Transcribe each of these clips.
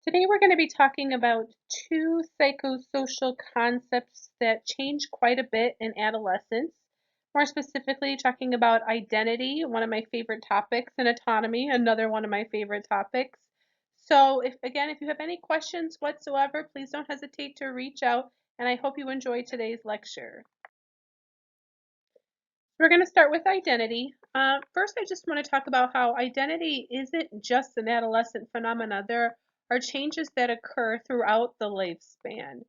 Today we're going to be talking about two psychosocial concepts that change quite a bit in adolescence. More specifically, talking about identity, one of my favorite topics, and autonomy, another one of my favorite topics. So, if you have any questions whatsoever, please don't hesitate to reach out, and I hope you enjoy today's lecture. We're going to start with identity. First, I just want to talk about how identity isn't just an adolescent phenomena. There are changes that occur throughout the lifespan.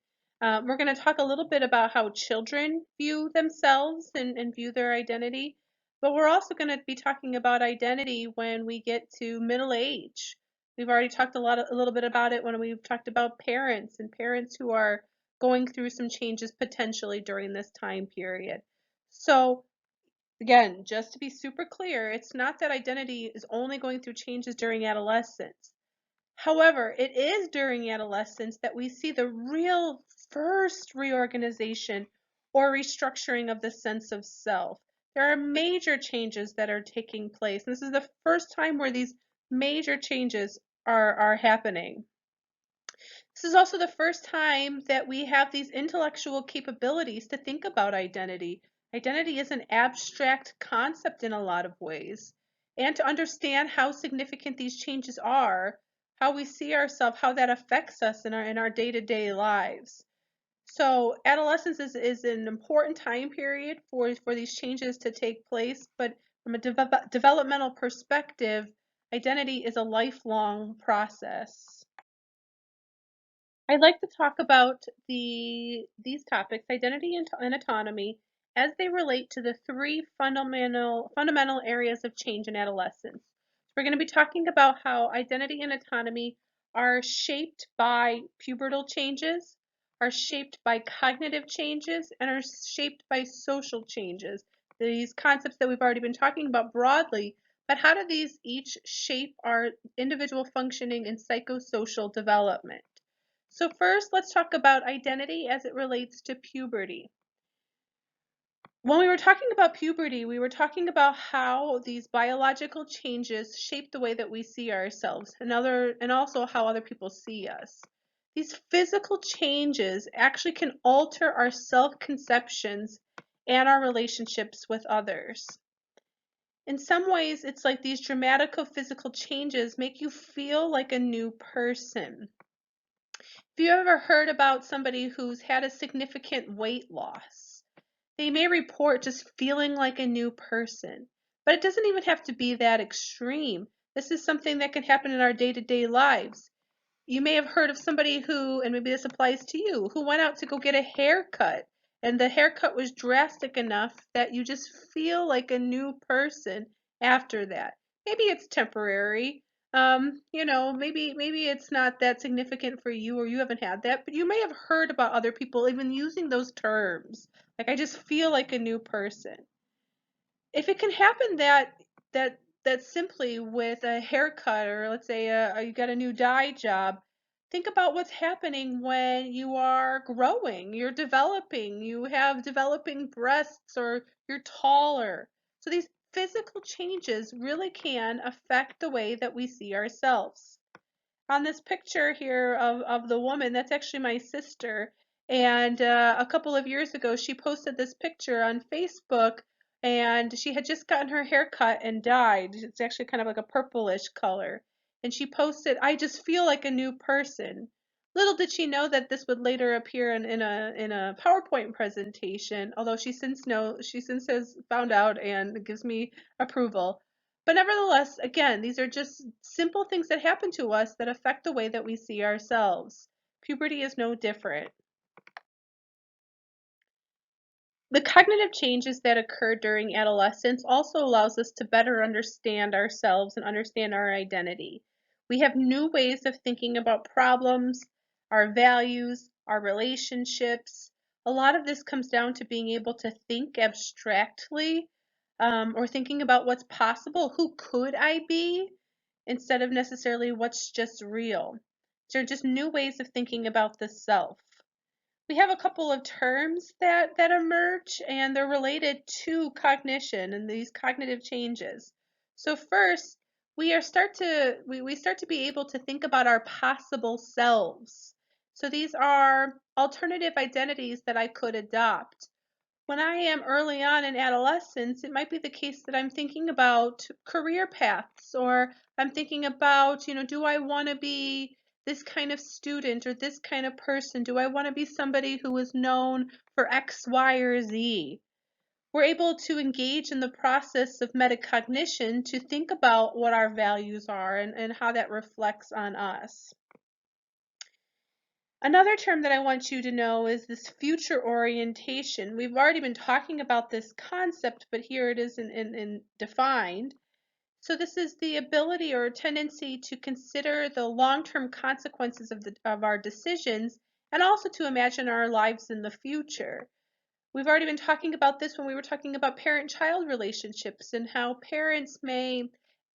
We're going to talk a little bit about how children view themselves and view their identity, but we're also going to be talking about identity when we get to middle age. We've already talked a little bit about it when we've talked about parents and parents who are going through some changes potentially during this time period. So again, just to be super clear, it's not that identity is only going through changes during adolescence. However, it is during adolescence that we see the real first reorganization or restructuring of the sense of self. There are major changes that are taking place. This is the first time where these major changes are happening. This is also the first time that we have these intellectual capabilities to think about identity. Identity is an abstract concept in a lot of ways. And to understand how significant these changes are, how we see ourselves, how that affects us in our day-to-day lives. So adolescence is an important time period for these changes to take place, but from a developmental perspective, identity is a lifelong process. I'd like to talk about these topics, identity and autonomy, as they relate to the three fundamental areas of change in adolescence. So we're going to be talking about how identity and autonomy are shaped by pubertal changes, are shaped by cognitive changes, and are shaped by social changes. These concepts that we've already been talking about broadly, but how do these each shape our individual functioning and psychosocial development? So first, let's talk about identity as it relates to puberty. When we were talking about puberty, we were talking about how these biological changes shape the way that we see ourselves and also how other people see us. These physical changes actually can alter our self-conceptions and our relationships with others. In some ways, it's like these dramatic physical changes make you feel like a new person. Have you ever heard about somebody who's had a significant weight loss? They may report just feeling like a new person, but it doesn't even have to be that extreme. This is something that can happen in our day-to-day lives. You may have heard of somebody who, and maybe this applies to you, who went out to go get a haircut, and the haircut was drastic enough that you just feel like a new person after that. Maybe it's temporary. Maybe it's not that significant for you or you haven't had that, but you may have heard about other people even using those terms. Like I just feel like a new person. If it can happen that simply with a haircut, or let's say you got a new dye job, think about what's happening when you are growing, you're developing, you have developing breasts, or you're taller. So these physical changes really can affect the way that we see ourselves. On this picture here of the woman, that's actually my sister. And a couple of years ago, she posted this picture on Facebook, and she had just gotten her hair cut and dyed. It's actually kind of like a purplish color. And she posted, "I just feel like a new person." Little did she know that this would later appear in a PowerPoint presentation, although she since has found out and gives me approval. But nevertheless, again, these are just simple things that happen to us that affect the way that we see ourselves. Puberty is no different. The cognitive changes that occur during adolescence also allows us to better understand ourselves and understand our identity. We have new ways of thinking about problems, our values, our relationships. A lot of this comes down to being able to think abstractly, or thinking about what's possible. Who could I be? Instead of necessarily what's just real. So just new ways of thinking about the self. We have a couple of terms that emerge, and they're related to cognition and these cognitive changes. So first, we start to be able to think about our possible selves. So these are alternative identities that I could adopt. When I am early on in adolescence, it might be the case that I'm thinking about career paths, or I'm thinking about, do I want to be this kind of student or this kind of person? Do I want to be somebody who is known for X, Y, or Z? We're able to engage in the process of metacognition to think about what our values are and how that reflects on us. Another term that I want you to know is this future orientation. We've already been talking about this concept, but here it is in defined. So this is the ability or tendency to consider the long-term consequences of our decisions and also to imagine our lives in the future. We've already been talking about this when we were talking about parent-child relationships and how parents may,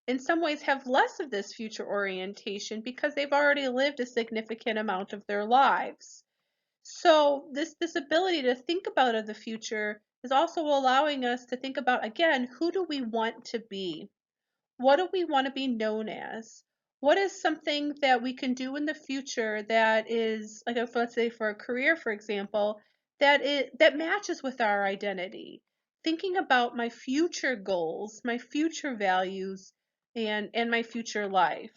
in some ways, have less of this future orientation because they've already lived a significant amount of their lives. So this ability to think about the future is also allowing us to think about, again, who do we want to be? What do we want to be known as? What is something that we can do in the future that is, like, let's say for a career, for example, that matches with our identity? Thinking about my future goals, my future values, and my future life.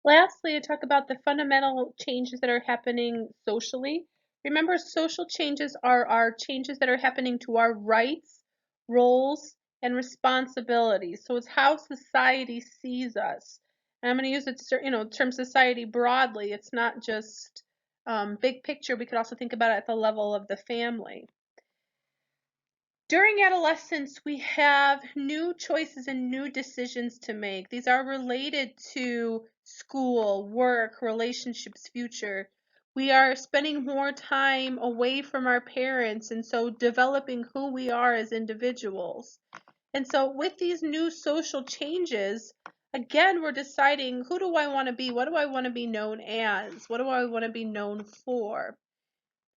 Lastly, I talk about the fundamental changes that are happening socially. Remember, social changes are changes that are happening to our rights, roles, and responsibilities. So it's how society sees us. And I'm going to use it, term society broadly. It's not just big picture. We could also think about it at the level of the family. During adolescence, we have new choices and new decisions to make. These are related to school, work, relationships, future. We are spending more time away from our parents, and so developing who we are as individuals. And so with these new social changes, again, we're deciding, who do I want to be? What do I want to be known as? What do I want to be known for?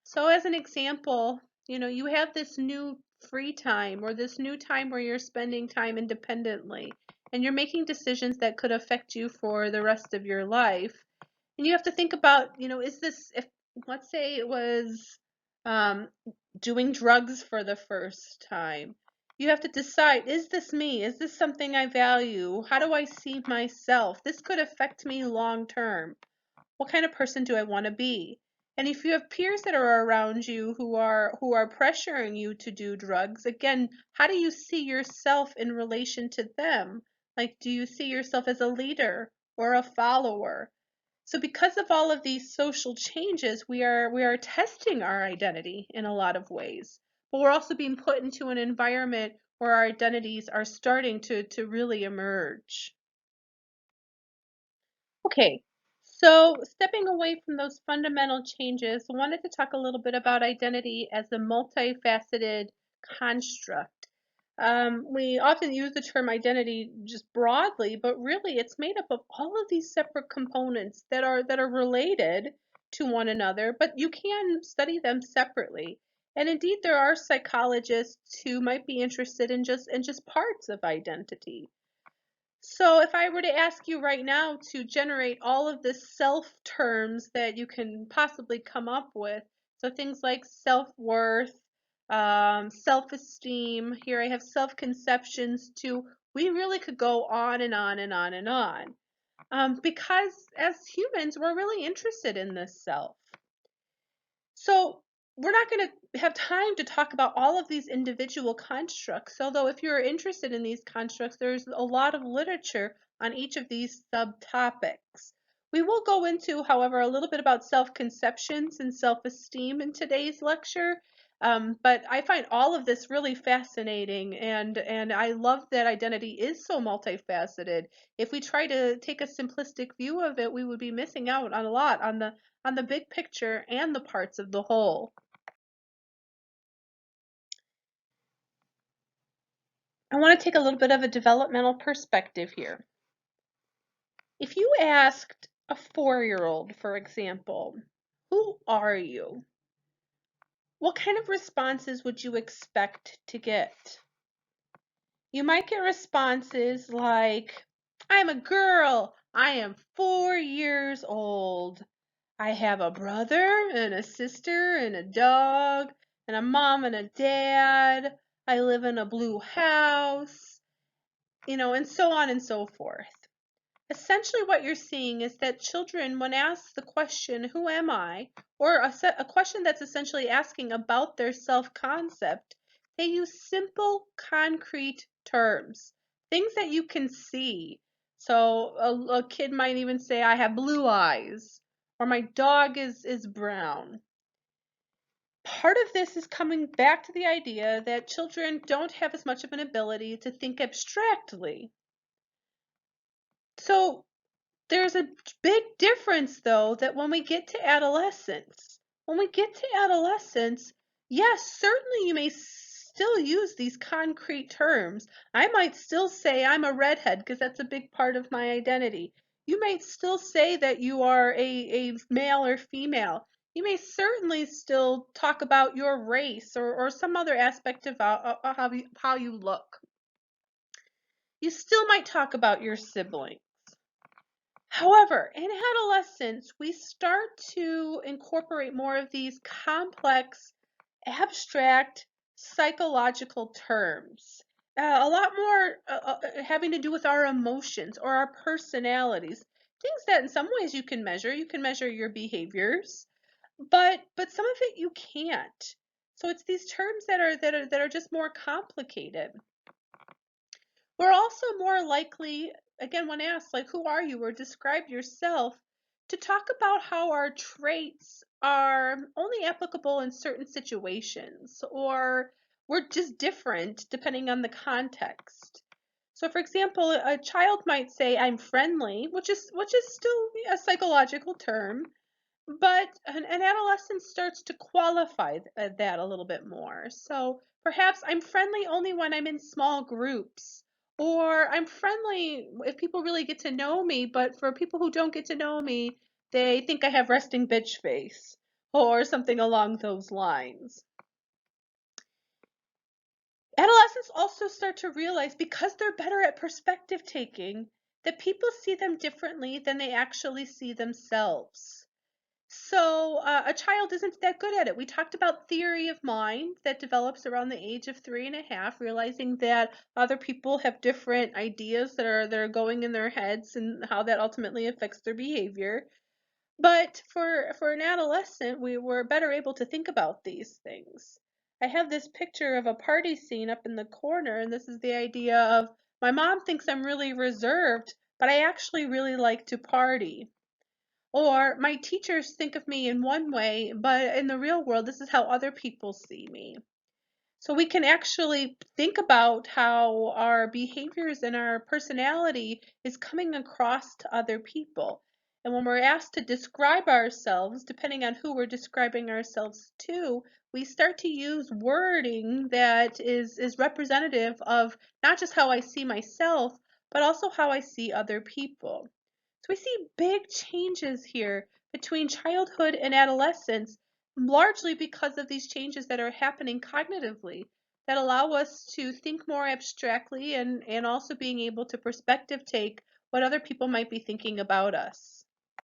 So as an example, you have this new free time or this new time where you're spending time independently and you're making decisions that could affect you for the rest of your life. And you have to think about, is this, if let's say it was um, doing drugs for the first time, you have to decide, is this me? Is this something I value? How do I see myself? This could affect me long term. What kind of person do I want to be? And if you have peers that are around you who are pressuring you to do drugs, again, how do you see yourself in relation to them? Like, do you see yourself as a leader or a follower? So because of all of these social changes, we are testing our identity in a lot of ways. But we're also being put into an environment where our identities are starting to really emerge. Okay, so stepping away from those fundamental changes, I wanted to talk a little bit about identity as a multifaceted construct. We often use the term identity just broadly, but really it's made up of all of these separate components that are related to one another, but you can study them separately. And indeed, there are psychologists who might be interested in just parts of identity. So if I were to ask you right now to generate all of the self terms that you can possibly come up with, so things like self-worth, self-esteem, here I have self-conceptions too, we really could go on and on and on and on. Because as humans, we're really interested in this self. So we're not going to have time to talk about all of these individual constructs, although if you're interested in these constructs, there's a lot of literature on each of these subtopics. We will go into, however, a little bit about self-conceptions and self-esteem in today's lecture, but I find all of this really fascinating, and I love that identity is so multifaceted. If we try to take a simplistic view of it, we would be missing out on a lot on the big picture and the parts of the whole. I want to take a little bit of a developmental perspective here. If you asked a 4-year-old, for example, who are you? What kind of responses would you expect to get? You might get responses like, I'm a girl, I am 4 years old, I have a brother and a sister and a dog and a mom and a dad, I live in a blue house, and so on and so forth. Essentially, what you're seeing is that children, when asked the question, who am I? Or a question that's essentially asking about their self-concept, they use simple, concrete terms, things that you can see. So a kid might even say, I have blue eyes, or my dog is brown. Part of this is coming back to the idea that children don't have as much of an ability to think abstractly. So there's a big difference, though, that when we get to adolescence, yes, certainly you may still use these concrete terms. I might still say I'm a redhead because that's a big part of my identity. You might still say that you are a male or female. You may certainly still talk about your race or some other aspect of how you look. You still might talk about your sibling. However, in adolescence, we start to incorporate more of these complex, abstract, psychological terms. A lot more having to do with our emotions or our personalities. Things that in some ways you can measure. You can measure your behaviors, but some of it you can't. So it's these terms that are just more complicated. We're also more likely, again, when asked, like, who are you or describe yourself, to talk about how our traits are only applicable in certain situations or we're just different depending on the context. So, for example, a child might say, I'm friendly, which is still a psychological term, but an adolescent starts to qualify that a little bit more. So perhaps I'm friendly only when I'm in small groups, or I'm friendly if people really get to know me, but for people who don't get to know me, they think I have resting bitch face, or something along those lines. Adolescents also start to realize, because they're better at perspective taking, that people see them differently than they actually see themselves. So a child isn't that good at it. We talked about theory of mind that develops around the age of 3.5, realizing that other people have different ideas that are going in their heads and how that ultimately affects their behavior. But for an adolescent, we were better able to think about these things. I have this picture of a party scene up in the corner, and this is the idea of my mom thinks I'm really reserved, but I actually really like to party. Or my teachers think of me in one way, but in the real world, this is how other people see me. So we can actually think about how our behaviors and our personality is coming across to other people. And when we're asked to describe ourselves, depending on who we're describing ourselves to, we start to use wording that is representative of not just how I see myself, but also how I see other people. So we see big changes here between childhood and adolescence, largely because of these changes that are happening cognitively that allow us to think more abstractly and also being able to perspective take what other people might be thinking about us.